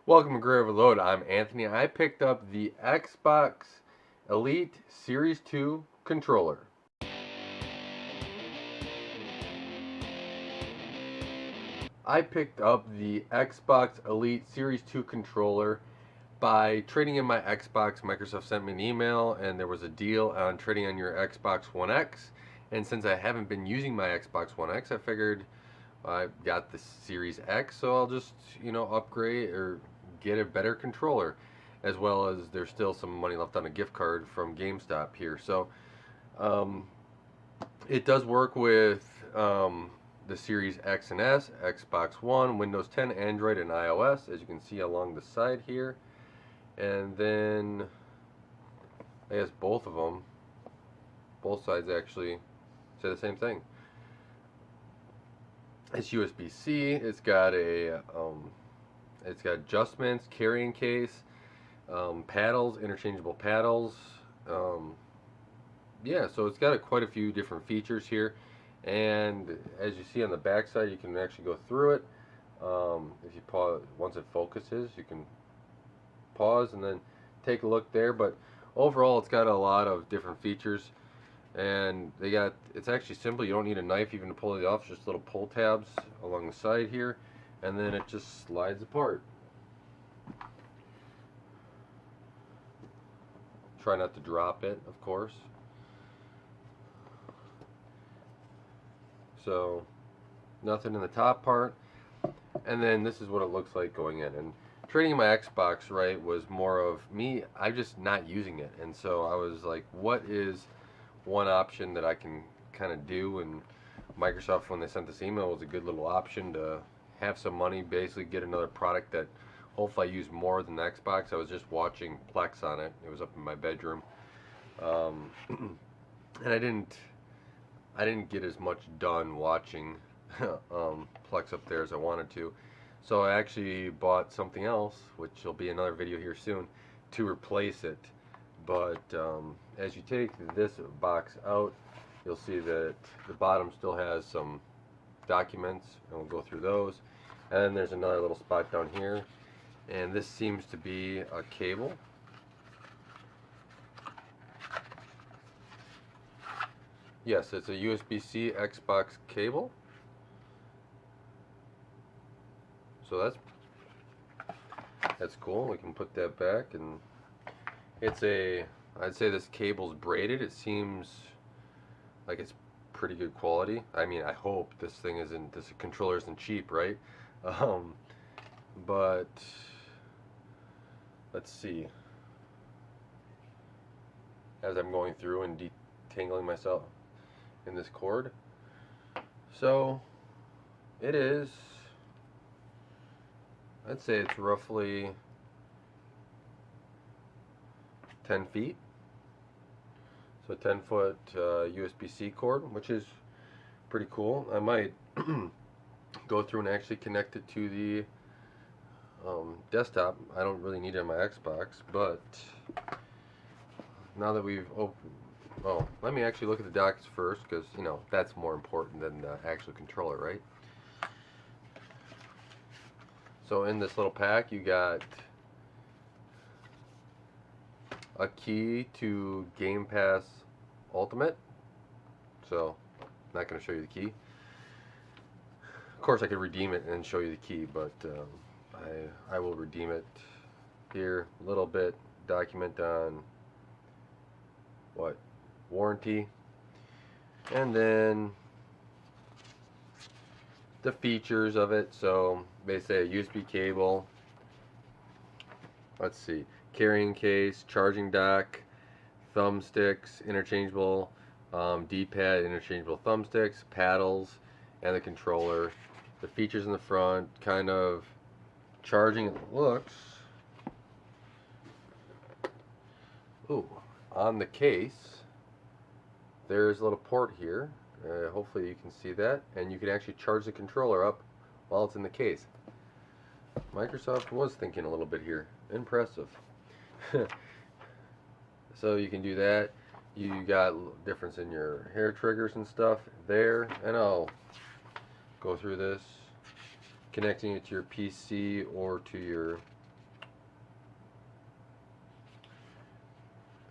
Welcome to Great Overload. I'm Anthony. I picked up the Xbox Elite Series 2 controller. I picked up the Xbox Elite Series 2 controller by trading in my Xbox. Microsoft sent me an email and there was a deal on trading on your Xbox One X. And since I haven't been using my Xbox One X, I figured I got the Series X, so I'll just, upgrade or get a better controller. As well as there's still some money left on a gift card from GameStop here. So um, it does work with the Series X and S, Xbox One, Windows 10, Android, and iOS, as you can see along the side here. And then I guess both of them, both sides actually say the same thing. It's USB-C. It's got adjustments, carrying case, paddles, interchangeable paddles. Um, yeah, so it's got quite a few different features here. And as you see on the back side, you can actually go through it. If you pause, once it focuses, you can pause and then take a look there. But overall, it's got a lot of different features. And it's actually simple. You don't need a knife even to pull it off. Just little pull tabs along the side here. And then it just slides apart. Try not to drop it, of course. So nothing in the top part, and then this is what it looks like going in. And trading my Xbox, right, was more of me. I'm just not using it, and so I was like, what is one option that I can kind of do? And Microsoft, when they sent this email, was a good little option to have some money, basically get another product that hopefully I use more than the Xbox. I was just watching Plex on it. It was up in my bedroom, and I didn't get as much done watching Plex up there as I wanted to. So I actually bought something else, which will be another video here soon, to replace it. But as you take this box out, you'll see that the bottom still has some documents, and we'll go through those. And then there's another little spot down here, and this seems to be a cable. Yes, it's a USB-C Xbox cable. So that's cool. We can put that back, and I'd say this cable's braided. It seems like it's pretty good quality. I mean, I hope this controller isn't cheap, right? Um, but let's see. As I'm going through and detangling myself in this cord. So it is, I'd say it's roughly 10 feet. So 10-foot USB-C cord, which is pretty cool. I might go through and actually connect it to the desktop. I don't really need it on my Xbox, but now that we've opened, well, let me actually look at the docks first, because that's more important than the actual controller, right? So in this little pack, you got a key to Game Pass Ultimate. So I'm not going to show you the key. Of course, I could redeem it and show you the key, but I will redeem it here. A little bit document on what warranty, and then the features of it. So they say a USB cable. Let's see, carrying case, charging dock, thumbsticks, interchangeable D-pad, interchangeable thumbsticks, paddles, and the controller. The features in the front, kind of charging. It looks. Ooh, on the case, there's a little port here. Hopefully you can see that, and you can actually charge the controller up while it's in the case. Microsoft was thinking a little bit here. Impressive. So you can do that. You got difference in your hair triggers and stuff there, and I'll go through this, connecting it to your PC or to your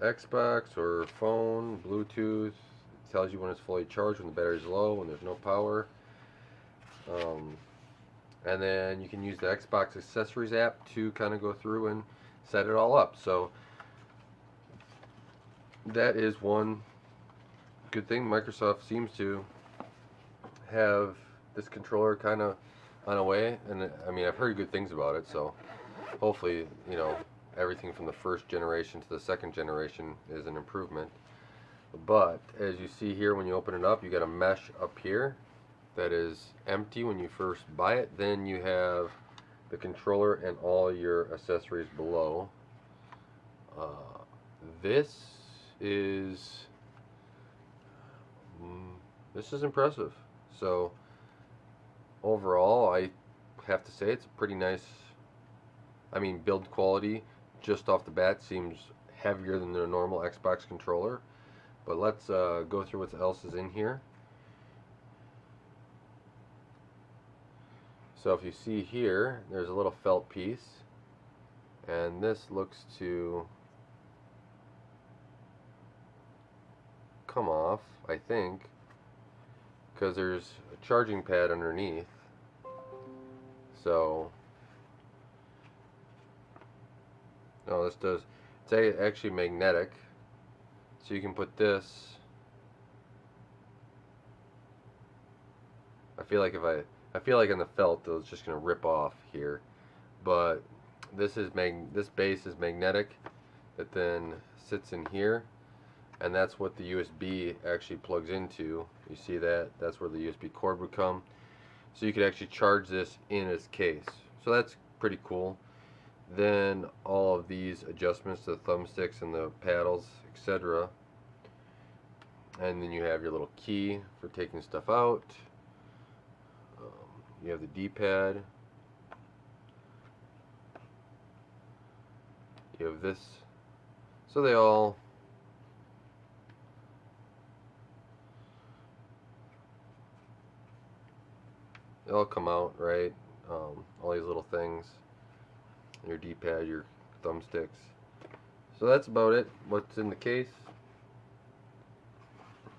Xbox or phone, Bluetooth. It tells you when it's fully charged, when the battery's low, when there's no power. Um, and then you can use the Xbox accessories app to kind of go through and set it all up. So that is one good thing. Microsoft seems to have this controller kind of on a way, and I mean, I've heard good things about it, so hopefully, everything from the first generation to the second generation is an improvement. But as you see here, when you open it up, you got a mesh up here that is empty when you first buy it. Then you have the controller and all your accessories below. Uh, this is this is impressive. So overall, I have to say it's a pretty nice. I mean, build quality just off the bat seems heavier than the normal Xbox controller. But let's go through what else is in here. So if you see here, there's a little felt piece, and this looks to come off, I think, because there's a charging pad underneath. So, no, this does, it's actually magnetic, so you can put this. I feel like I feel like in the felt it's just gonna rip off here, but this base is magnetic. That then sits in here, and that's what the USB actually plugs into. You see that? That's where the USB cord would come. So you could actually charge this in its case. So that's pretty cool. Then all of these adjustments to the thumbsticks and the paddles, etc. And then you have your little key for taking stuff out. You have the D-pad. You have this. So they all come out, right? All these little things. Your D-pad, your thumbsticks. So that's about it. What's in the case?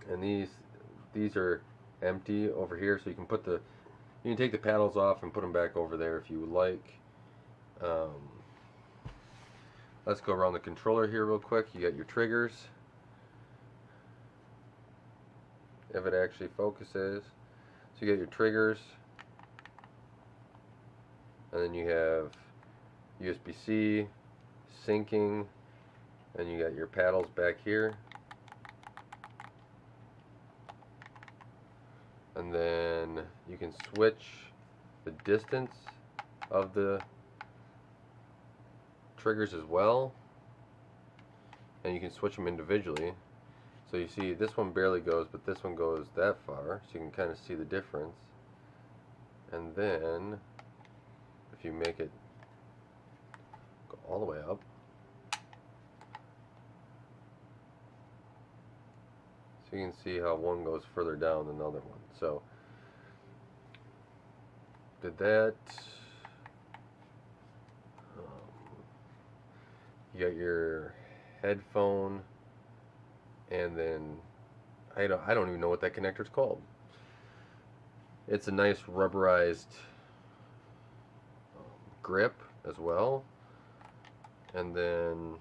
And these are empty over here, so you can take the paddles off and put them back over there if you would like. Let's go around the controller here real quick. You got your triggers. If it actually focuses. So you got your triggers. And then you have USB-C, syncing, and you got your paddles back here. And then you can switch the distance of the triggers as well, and you can switch them individually. So you see this one barely goes, but this one goes that far, so you can kind of see the difference. And then if you make it go all the way up, so you can see how one goes further down than the other one. So did that. You got your headphone, and then I don't even know what that connector is called. It's a nice rubberized grip as well, and then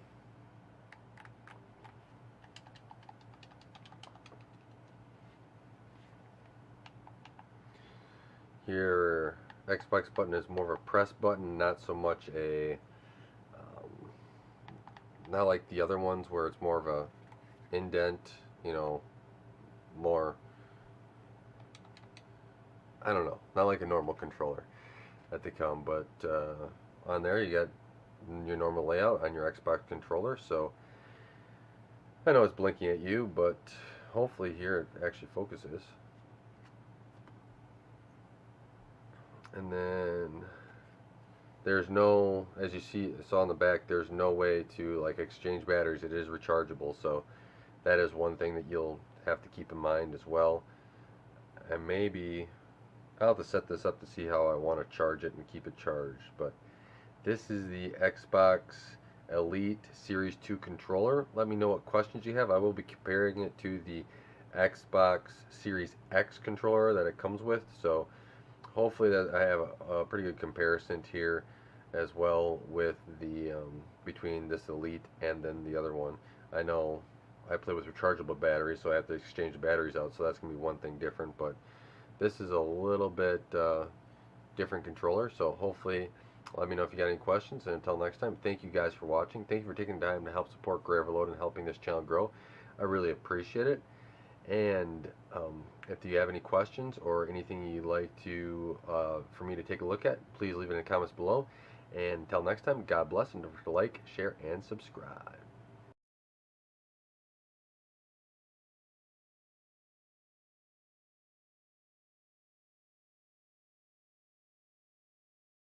your Xbox button is more of a press button, not so much a not like the other ones where it's more of a indent, more, I don't know, not like a normal controller that they come, but on there you got your normal layout on your Xbox controller. So I know it's blinking at you, but hopefully here it actually focuses. And then there's no, as you saw on the back, there's no way to like exchange batteries. It is rechargeable, so that is one thing that you'll have to keep in mind as well. And maybe I'll have to set this up to see how I want to charge it and keep it charged. But this is the Xbox Elite Series 2 controller. Let me know what questions you have. I will be comparing it to the Xbox Series X controller that it comes with, so hopefully that I have a pretty good comparison here as well with the between this Elite and then the other one. I know I play with rechargeable batteries, so I have to exchange the batteries out, so that's going to be one thing different, but this is a little bit different controller, so hopefully let me know if you got any questions, and until next time, thank you guys for watching. Thank you for taking time to help support Graverload and helping this channel grow. I really appreciate it. And if you have any questions or anything you'd like to for me to take a look at, please leave it in the comments below. And until next time, God bless, and don't forget to like, share, and subscribe.